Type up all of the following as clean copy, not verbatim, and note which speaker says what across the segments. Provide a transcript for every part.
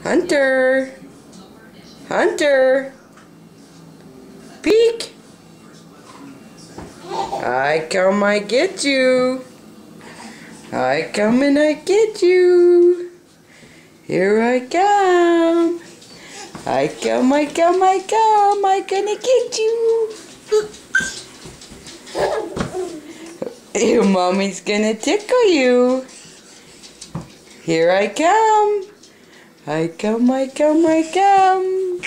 Speaker 1: Hunter! Hunter! Peek! I come, I get you. I come and I get you. Here I come. I come, I come, I come. I gonna get you. Your mommy's gonna tickle you. Here I come. I come, I come, I come.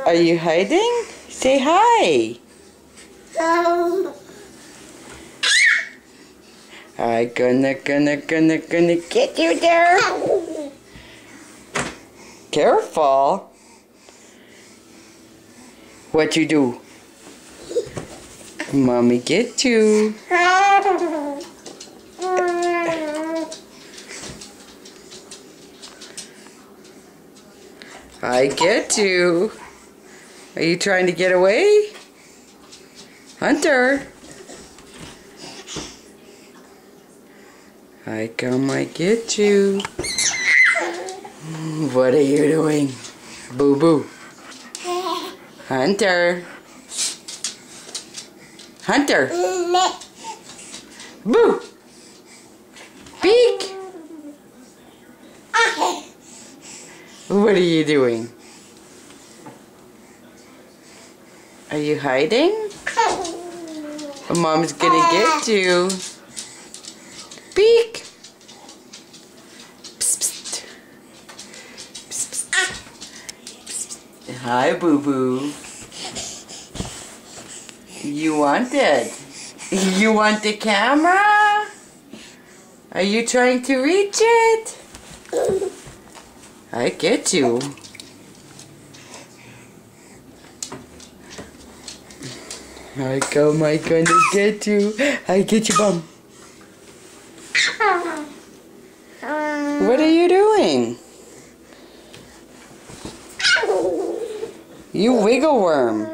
Speaker 1: Are you hiding? Say hi. I gonna get you there. Careful. What you do? Mommy get you. I get you. Are you trying to get away? Hunter. I come, I get you. What are you doing? Boo boo. Hunter. Hunter. Boo. Peek. What are you doing? Are you hiding? Mom's gonna get you. Peek. Psst, psst. Psst, psst. Hi, boo boo. You want it? You want the camera? Are you trying to reach it? I get you. I come, I gonna get you. I get your bum. What are you doing? You wiggle worm.